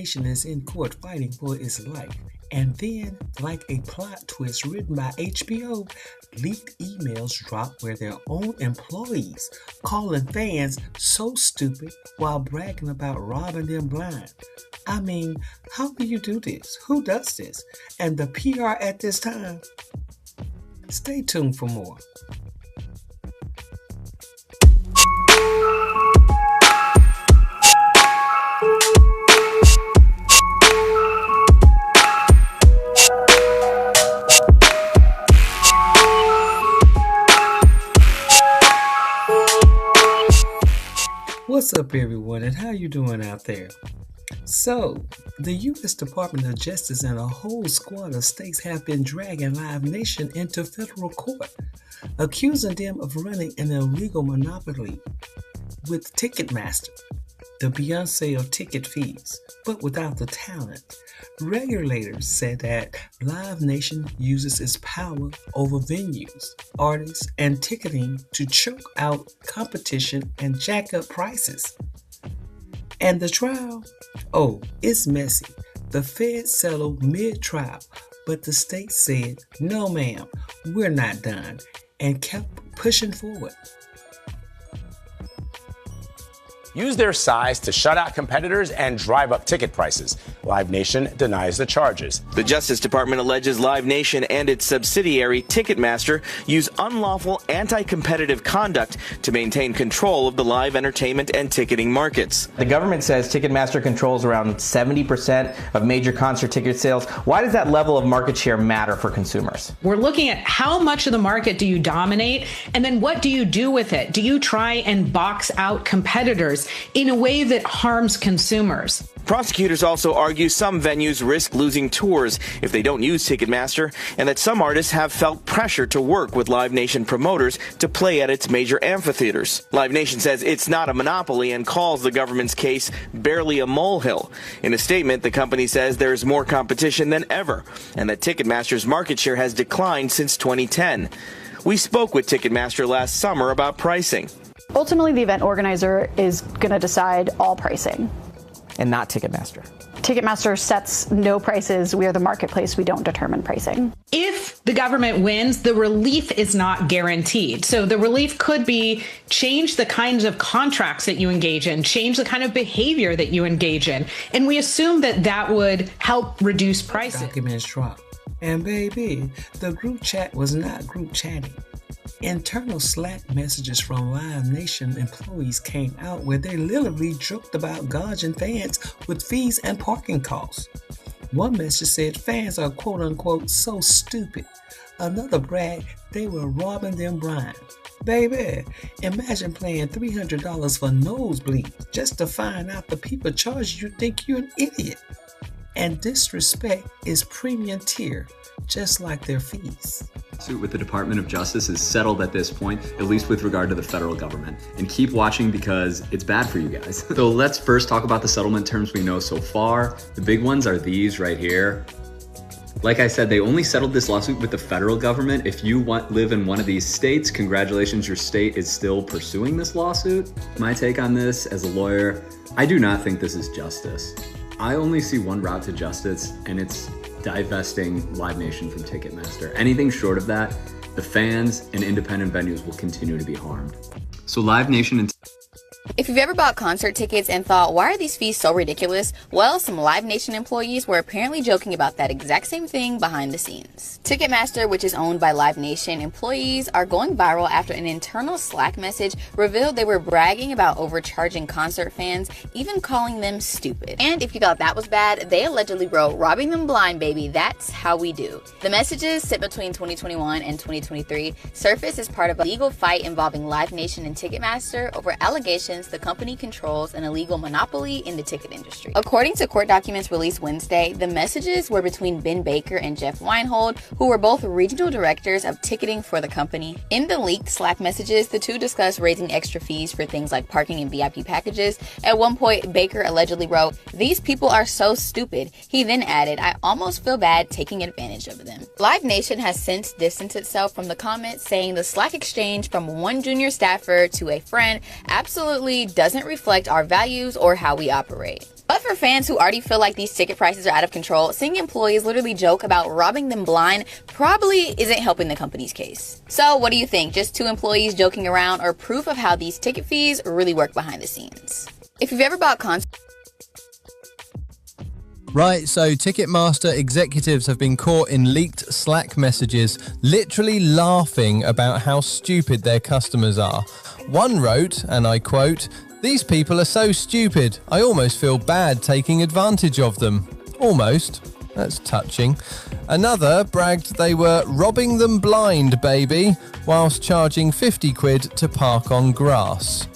Nation is in court fighting for its life. And then, like a plot twist written by HBO, leaked emails drop where their own employees calling fans so stupid while bragging about robbing them blind. I mean, how do you do this? Who does this? And the PR at this time? Stay tuned for more. What's up, everyone, and how you doing out there? So, the U.S. Department of Justice and a whole squad of states have been dragging Live Nation into federal court, accusing them of running an illegal monopoly with Ticketmaster, the Beyonce of ticket fees, but without the talent. Regulators said that Live Nation uses its power over venues, artists, and ticketing to choke out competition and jack up prices. And the trial? Oh, it's messy. The feds settled mid-trial, but the state said, no ma'am, we're not done, and kept pushing forward. Use their size to shut out competitors and drive up ticket prices. Live Nation denies the charges. The Justice Department alleges Live Nation and its subsidiary Ticketmaster use unlawful anti-competitive conduct to maintain control of the live entertainment and ticketing markets. The government says Ticketmaster controls around 70% of major concert ticket sales. Why does that level of market share matter for consumers? We're looking at how much of the market do you dominate, and then what do you do with it? Do you try and box out competitors in a way that harms consumers? Prosecutors also argue some venues risk losing tours if they don't use Ticketmaster, and that some artists have felt pressure to work with Live Nation promoters to play at its major amphitheaters. Live Nation says it's not a monopoly and calls the government's case barely a molehill. In a statement, the company says there is more competition than ever, and that Ticketmaster's market share has declined since 2010. We spoke with Ticketmaster last summer about pricing. Ultimately, the event organizer is going to decide all pricing. And not Ticketmaster. Ticketmaster sets no prices. We are the marketplace. We don't determine pricing. If the government wins, the relief is not guaranteed. So the relief could be change the kinds of contracts that you engage in, change the kind of behavior that you engage in. And we assume that that would help reduce prices. Documents dropped. And baby, the group chat was not group chatting. Internal Slack messages from Live Nation employees came out where they literally joked about gouging fans with fees and parking costs. One message said fans are quote-unquote so stupid. Another bragged they were robbing them blind. Baby, imagine paying $300 for nosebleeds just to find out the people charge you think you're an idiot. And disrespect is premium tier, just like their fees. Suit with the Department of Justice is settled at this point, at least with regard to the federal government. And keep watching because it's bad for you guys. So let's first talk about the settlement terms we know so far. The big ones are these right here. Like I said, they only settled this lawsuit with the federal government. If you live in one of these states, congratulations, your state is still pursuing this lawsuit. My take on this as a lawyer, I do not think this is justice. I only see one route to justice, and it's divesting Live Nation from Ticketmaster. Anything short of that, the fans and independent venues will continue to be harmed. So Live Nation and If you've ever bought concert tickets and thought, why are these fees so ridiculous? Well, some Live Nation employees were apparently joking about that exact same thing behind the scenes. Ticketmaster, which is owned by Live Nation employees, are going viral after an internal Slack message revealed they were bragging about overcharging concert fans, even calling them stupid. And if you thought that was bad, they allegedly wrote, "Robbing them blind, baby, that's how we do." The messages, sent between 2021 and 2023, surfaced as part of a legal fight involving Live Nation and Ticketmaster over allegations the company controls an illegal monopoly in the ticket industry. According to court documents released Wednesday, the messages were between Ben Baker and Jeff Weinhold, who were both regional directors of ticketing for the company. In the leaked Slack messages, the two discussed raising extra fees for things like parking and VIP packages. At one point, Baker allegedly wrote, "These people are so stupid." He then added, "I almost feel bad taking advantage of them." Live Nation has since distanced itself from the comments, saying the Slack exchange from one junior staffer to a friend absolutely doesn't reflect our values or how we operate. But for fans who already feel like these ticket prices are out of control, seeing employees literally joke about robbing them blind probably isn't helping the company's case. So what do you think? Just two employees joking around, or proof of how these ticket fees really work behind the scenes? If you've ever bought Right, so Ticketmaster executives have been caught in leaked Slack messages, literally laughing about how stupid their customers are. One wrote, and I quote, "These people are so stupid, I almost feel bad taking advantage of them." Almost. That's touching. Another bragged they were robbing them blind, baby, whilst charging 50 quid to park on grass.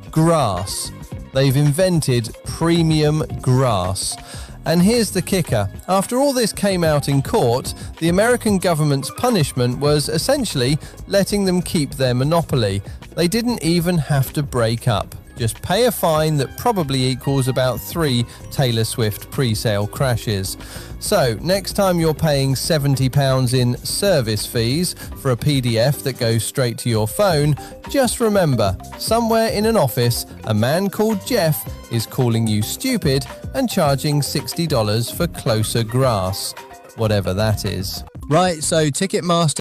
Grass. They've invented premium grass. And here's the kicker. After all this came out in court, the American government's punishment was essentially letting them keep their monopoly. They didn't even have to break up. Just pay a fine that probably equals about 3 Taylor Swift pre-sale crashes. So, next time you're paying £70 in service fees for a PDF that goes straight to your phone, just remember, somewhere in an office, a man called Jeff is calling you stupid and charging $60 for closer grass. Whatever that is. Right, so Ticketmaster...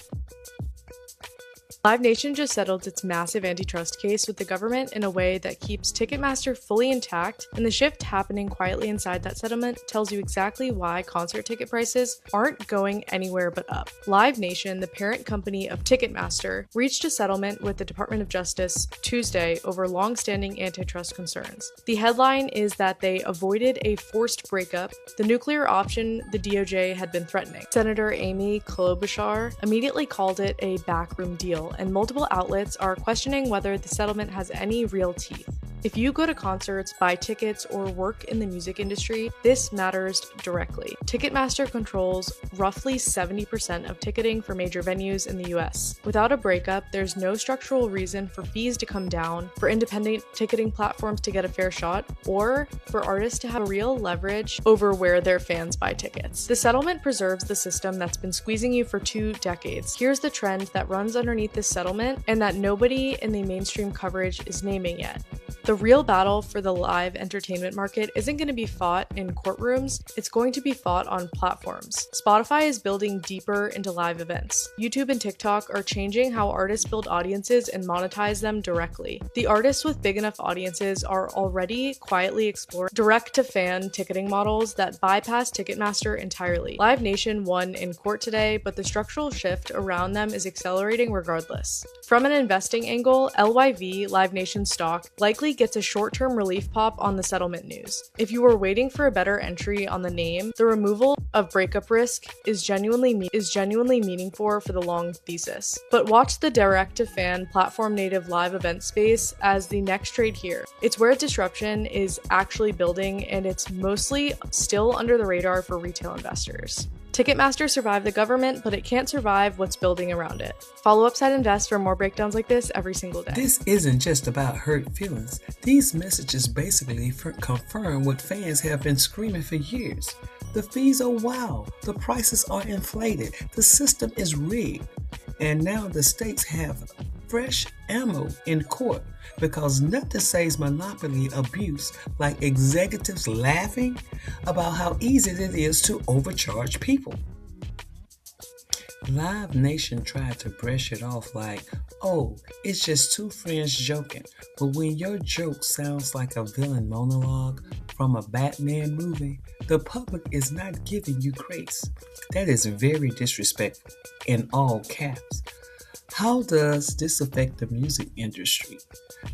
Live Nation just settled its massive antitrust case with the government in a way that keeps Ticketmaster fully intact, and the shift happening quietly inside that settlement tells you exactly why concert ticket prices aren't going anywhere but up. Live Nation, the parent company of Ticketmaster, reached a settlement with the Department of Justice Tuesday over long-standing antitrust concerns. The headline is that they avoided a forced breakup, the nuclear option the DOJ had been threatening. Senator Amy Klobuchar immediately called it a backroom deal, and multiple outlets are questioning whether the settlement has any real teeth. If you go to concerts, buy tickets, or work in the music industry, this matters directly. Ticketmaster controls roughly 70% of ticketing for major venues in the US. Without a breakup, there's no structural reason for fees to come down, for independent ticketing platforms to get a fair shot, or for artists to have real leverage over where their fans buy tickets. The settlement preserves the system that's been squeezing you for 2 decades. Here's the trend that runs underneath this settlement and that nobody in the mainstream coverage is naming yet. The real battle for the live entertainment market isn't going to be fought in courtrooms, it's going to be fought on platforms. Spotify is building deeper into live events. YouTube and TikTok are changing how artists build audiences and monetize them directly. The artists with big enough audiences are already quietly exploring direct-to-fan ticketing models that bypass Ticketmaster entirely. Live Nation won in court today, but the structural shift around them is accelerating regardless. From an investing angle, LYV, Live Nation stock, likely gets a short-term relief pop on the settlement news. If you were waiting for a better entry on the name, the removal of breakup risk is genuinely meaningful for the long thesis. But watch the direct-to-fan platform-native live event space as the next trade here. It's where disruption is actually building, and it's mostly still under the radar for retail investors. Ticketmaster survived the government, but it can't survive what's building around it. Follow Upside Invest for more breakdowns like this every single day. This isn't just about hurt feelings. These messages basically confirm what fans have been screaming for years. The fees are wild. The prices are inflated. The system is rigged. And now the stakes have fresh ammo in court because nothing says monopoly abuse like executives laughing about how easy it is to overcharge people. Live Nation tried to brush it off like, oh, it's just two friends joking. But when your joke sounds like a villain monologue from a Batman movie, the public is not giving you grace. That is very disrespectful, in all caps. How does this affect the music industry?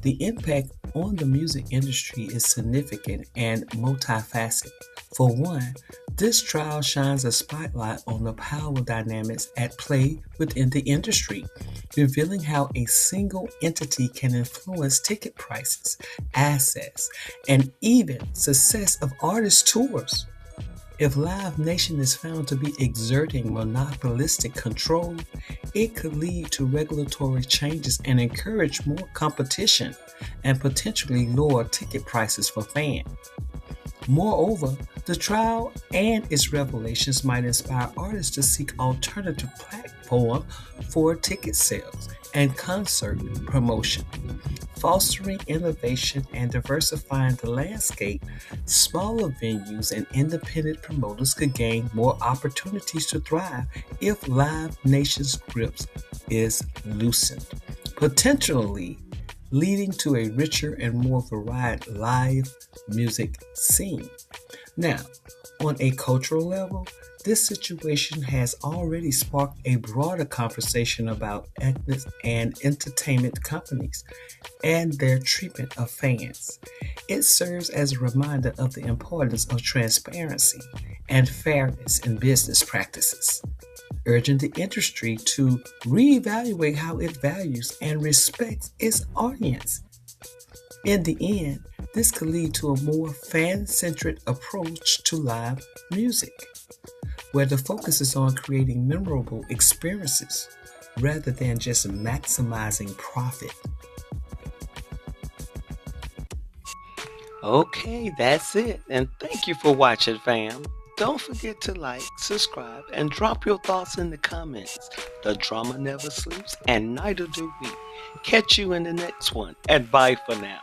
The impact on the music industry is significant and multifaceted. For one, this trial shines a spotlight on the power dynamics at play within the industry, revealing how a single entity can influence ticket prices, assets, and even success of artist tours. If Live Nation is found to be exerting monopolistic control, it could lead to regulatory changes and encourage more competition and potentially lower ticket prices for fans. Moreover, The trial and its revelations might inspire artists to seek alternative platforms for ticket sales and concert promotion. Fostering innovation and diversifying the landscape, smaller venues and independent promoters could gain more opportunities to thrive if Live Nation's grip is loosened, potentially leading to a richer and more varied live music scene. Now, on a cultural level, this situation has already sparked a broader conversation about ethnic and entertainment companies and their treatment of fans. It serves as a reminder of the importance of transparency and fairness in business practices, urging the industry to reevaluate how it values and respects its audience. In the end, this could lead to a more fan-centric approach to live music, where the focus is on creating memorable experiences rather than just maximizing profit. Okay, that's it. And thank you for watching, fam. Don't forget to like, subscribe, and drop your thoughts in the comments. The drama never sleeps, and neither do we. Catch you in the next one, and bye for now.